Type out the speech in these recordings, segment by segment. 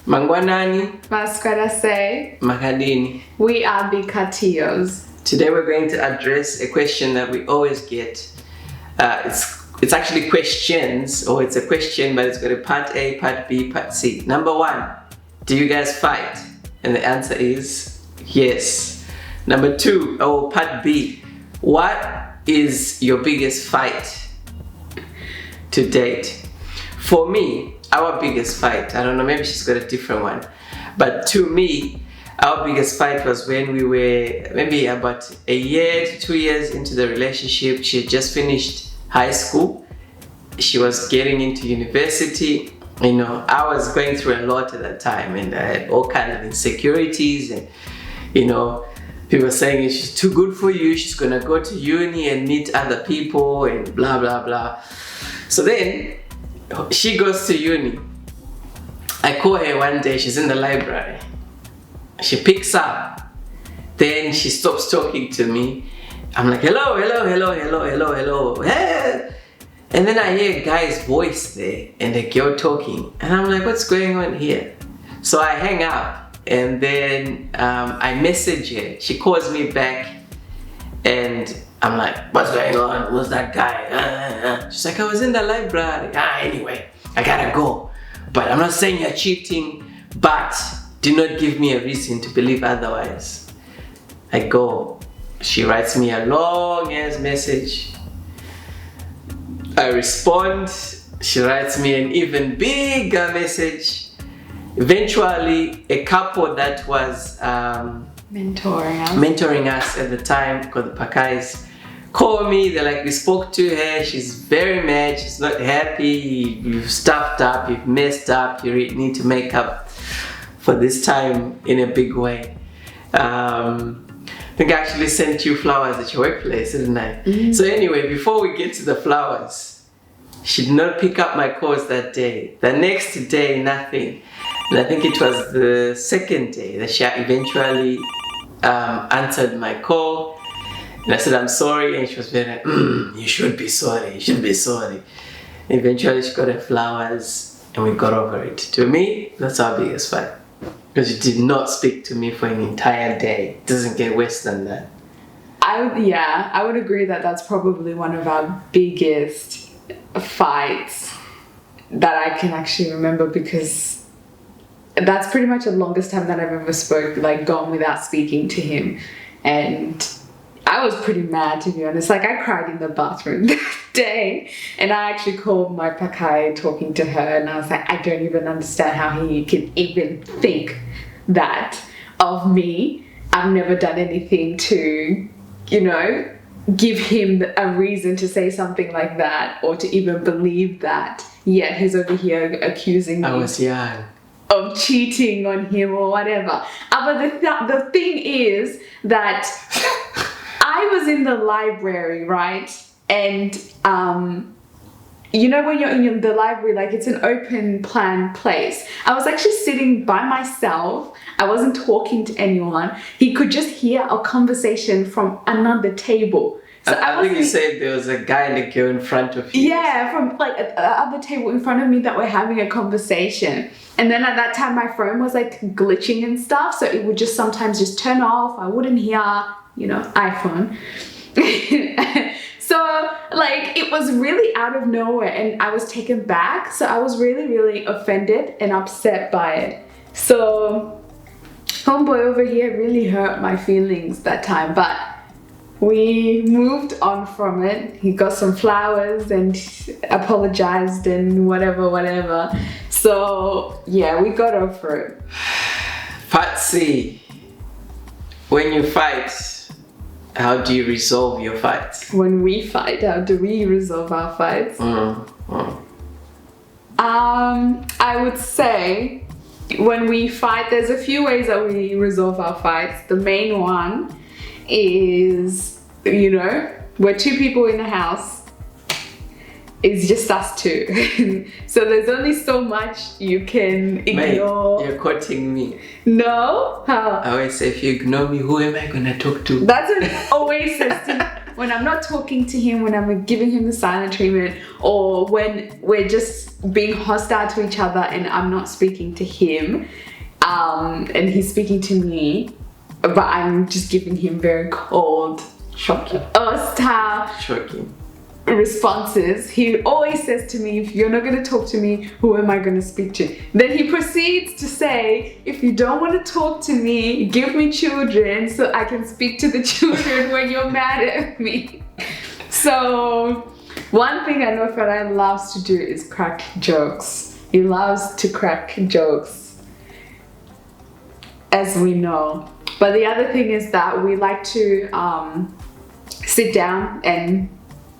Mangwanani. Maskarase. Makadini. We are the Katiyos. Today we're going to address a question that we always get. It's actually questions, or it's a question, but it's got a part A, part B, part C. Number 1, do you guys fight? And the answer is yes. Number 2, part B, what is your biggest fight to date? For me, our biggest fight, I don't know, maybe she's got a different one, but to me, our biggest fight was when we were maybe about a year to 2 years into the relationship. She had just finished high school. She was getting into university. You know, I was going through a lot at that time, and I had all kinds of insecurities, and you know, people were saying she's too good for you, she's gonna go to uni and meet other people and blah blah blah. So then she goes to uni. I call her one day, she's in the library. She picks up, then she stops talking to me. I'm like, hello, hey. And then I hear a guy's voice there and a girl talking, and I'm like, what's going on here? So I hang up, and then I message her. She calls me back, and I'm like, what's going on? Who's that guy? She's like, I was in the library. Anyway, I gotta go. But I'm not saying you're cheating, but do not give me a reason to believe otherwise. I go. She writes me a long ass message. I respond. She writes me an even bigger message. Eventually, a couple that was mentoring us at the time, called the Pakais, call me. They're like, we spoke to her. She's very mad. She's not happy. You've stuffed up. You've messed up. You need to make up for this time in a big way. I think I actually sent you flowers at your workplace, didn't I? Mm-hmm. So anyway, before we get to the flowers, she did not pick up my calls that day. The next day, nothing. And I think it was the second day that she eventually answered my call. And I said, I'm sorry. And she was very like, you should be sorry. You should be sorry. And eventually she got her flowers and we got over it. To me, that's our biggest fight. Because you did not speak to me for an entire day. It doesn't get worse than that. I would agree that that's probably one of our biggest fights that I can actually remember, because that's pretty much the longest time that I've ever gone without speaking to him. And I was pretty mad, to be honest. Like, I cried in the bathroom that day, and I actually called my Farai talking to her, and I was like, I don't even understand how he could even think that of me. I've never done anything to, you know, give him a reason to say something like that, or to even believe that. Yet he's over here accusing me. I was young. Of cheating on him or whatever. But the thing is that I was in the library, right? And you know, when you're in the library, like, it's an open plan place. I was actually sitting by myself. I wasn't talking to anyone. He could just hear a conversation from another table. So I think you said there was a guy and a girl in front of you. Yeah, from like other table in front of me that were having a conversation. And then at that time, my phone was like glitching and stuff. So it would just sometimes just turn off. I wouldn't hear, you know, iPhone. So like, it was really out of nowhere, and I was taken back. So I was really, really offended and upset by it. So homeboy over here really hurt my feelings that time, but we moved on from it. He got some flowers and apologized and whatever. So yeah, we got over it. Part C. When you fight, how do you resolve your fights? When we fight, how do we resolve our fights? I would say when we fight, there's a few ways that we resolve our fights. The main one is, you know, we're 2 people in the house. It's just us 2. So there's only so much you can ignore. Mate, you're quoting me. No? How? I always say, if you ignore me, who am I gonna talk to? That's what I always says when I'm not talking to him, when I'm giving him the silent treatment, or when we're just being hostile to each other and I'm not speaking to him, and he's speaking to me, but I'm just giving him very cold, Shocking. hostile Shocking. responses. He always says to me, if you're not going to talk to me, who am I going to speak to? Then he proceeds to say, if you don't want to talk to me, give me children so I can speak to the children when you're mad at me. So one thing I know Farai loves to do is crack jokes. He loves to crack jokes, as we know. But the other thing is that we like to sit down and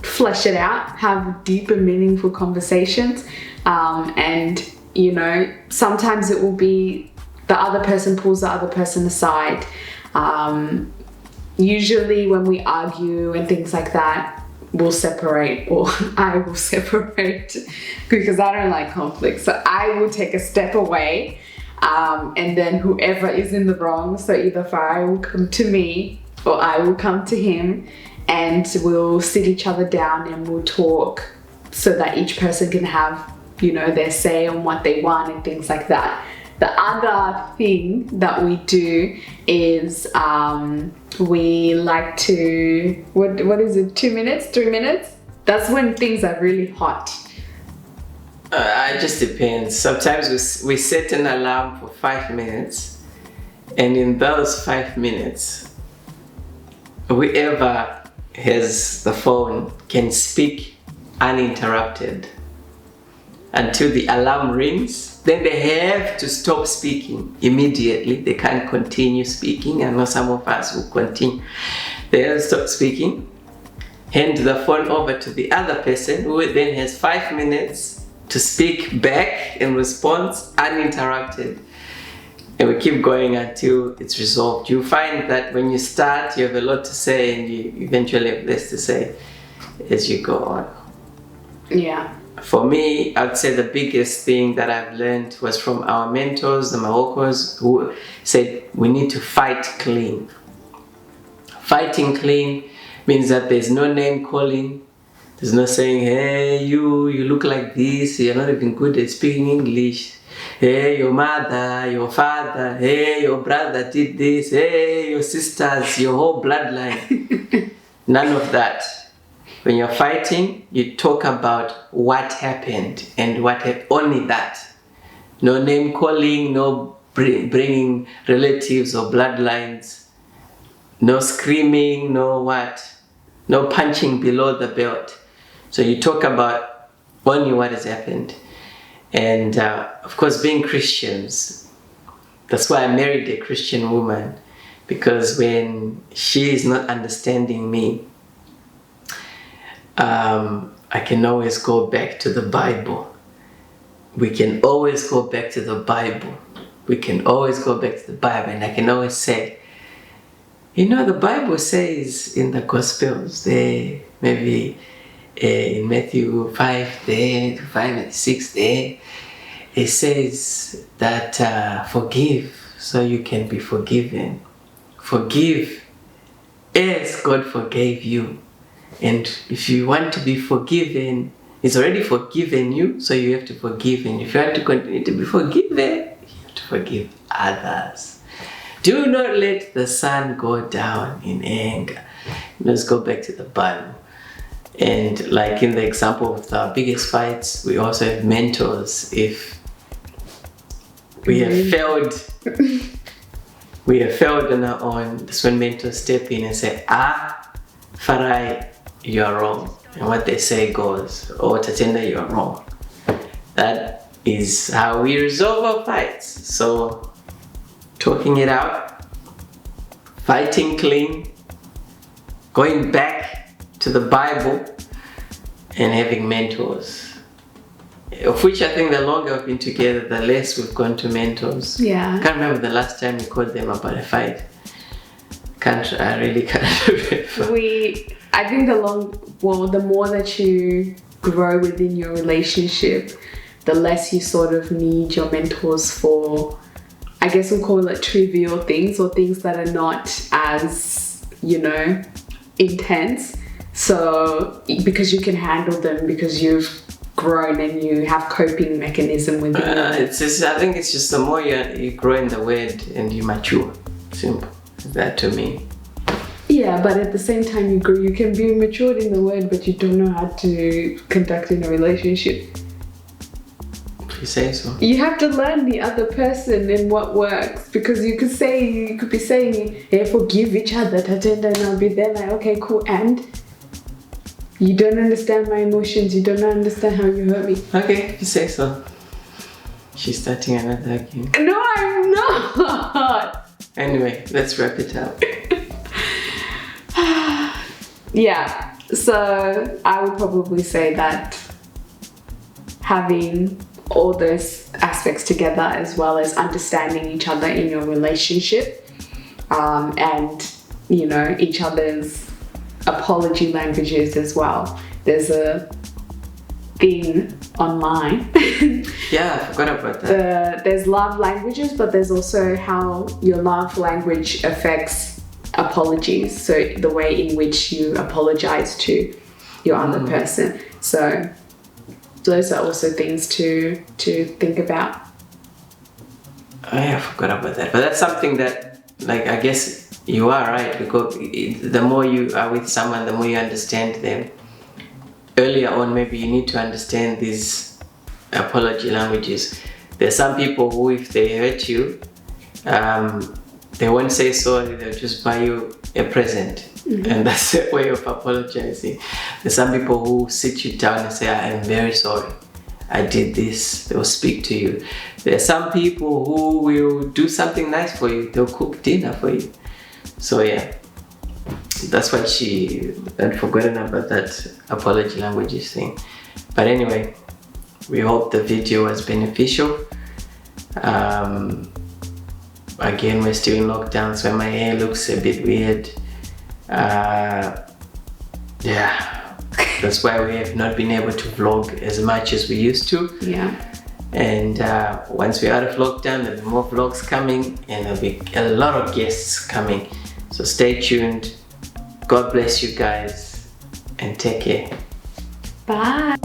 flesh it out, have deep and meaningful conversations, and you know, sometimes it will be the other person pulls the other person aside. Usually when we argue and things like that, we'll separate, or I will separate, because I don't like conflict. So I will take a step away, and then whoever is in the wrong, so either Farai will come to me or I will come to him, and we'll sit each other down and we'll talk so that each person can have, you know, their say on what they want and things like that. The other thing that we do is we like to, what is it, 2 minutes, 3 minutes? That's when things are really hot. It just depends. Sometimes we set an alarm for 5 minutes, and in those 5 minutes, whoever has the phone can speak uninterrupted until the alarm rings. Then they have to stop speaking immediately. They can't continue speaking. I know some of us will continue. They have to stop speaking, hand the phone over to the other person, who then has 5 minutes to speak back and respond uninterrupted. And we keep going until it's resolved. You find that when you start, you have a lot to say, and you eventually have less to say as you go on. Yeah. For me, I'd say the biggest thing that I've learned was from our mentors, the Mawokos, who said we need to fight clean. Fighting clean means that there's no name calling. There's no saying, hey, you look like this, you're not even good at speaking English. Hey, your mother, your father, hey, your brother did this, hey, your sisters, your whole bloodline. None of that. When you're fighting, you talk about what happened and only that. No name calling, no bringing relatives or bloodlines, no screaming, no punching below the belt. So you talk about only what has happened. And of course, being Christians, that's why I married a Christian woman, because when she is not understanding me, I can always go back to the Bible. We can always go back to the Bible. We can always go back to the Bible, and I can always say, you know, the Bible says in the Gospels, maybe in Matthew 5 there, 5 and 6 there, it says that forgive so you can be forgiven. Forgive as God forgave you. And if you want to be forgiven, He's already forgiven you, so you have to forgive. And if you want to continue to be forgiven, you have to forgive others. Do not let the sun go down in anger. Let's go back to the Bible. And like in the example of the biggest fights, we also have mentors. If we have failed, on our own, that's when mentors step in and say, Farai, you are wrong. And what they say goes, or Tatenda, you are wrong. That is how we resolve our fights. So, talking it out, fighting clean, going back to the Bible, and having mentors. Of which I think the longer we've been together, the less we've gone to mentors. Yeah. I can't remember the last time you called them about a fight. I really can't remember. I think the more that you grow within your relationship, the less you sort of need your mentors for, I guess we'll call it trivial things, or things that are not as, intense. So because you can handle them, because you've grown and you have coping mechanism within you. It's just, I think it's just the more you grow in the word and you mature. Simple. That to me. Yeah, but at the same time you grow, you can be matured in the word, but you don't know how to conduct in a relationship. You say so. You have to learn the other person and what works, because you could be saying, hey, forgive each other, Tatenda, and I'll be there like, okay, cool, and you don't understand my emotions, you don't understand how you hurt me. Okay, you say so. She's starting another game. No, I'm not. Anyway, let's wrap it up. Yeah, so I would probably say that having all those aspects together, as well as understanding each other in your relationship, and each other's apology languages as well. There's a thing online. Yeah, I forgot about that. There's love languages, but there's also how your love language affects apologies, so the way in which you apologize to your other person. So those are also things to think about. Oh yeah, I forgot about that. But that's something that, like, I guess you are right, because the more you are with someone, the more you understand them. Earlier on, maybe you need to understand these apology languages. There's some people who, if they hurt you, they won't say sorry, they'll just buy you a present. And that's their way of apologizing. There's some people who sit you down and say, I am very sorry, I did this. They'll speak to you. There are some people who will do something nice for you. They'll cook dinner for you. So yeah, that's why she had forgotten about that apology languages thing. But anyway, we hope the video was beneficial. Again, we're still in lockdown, so my hair looks a bit weird. Yeah, that's why we have not been able to vlog as much as we used to. Yeah. And once we're out of lockdown, there'll be more vlogs coming, and there'll be a lot of guests coming. So stay tuned. God bless you guys, and take care. Bye.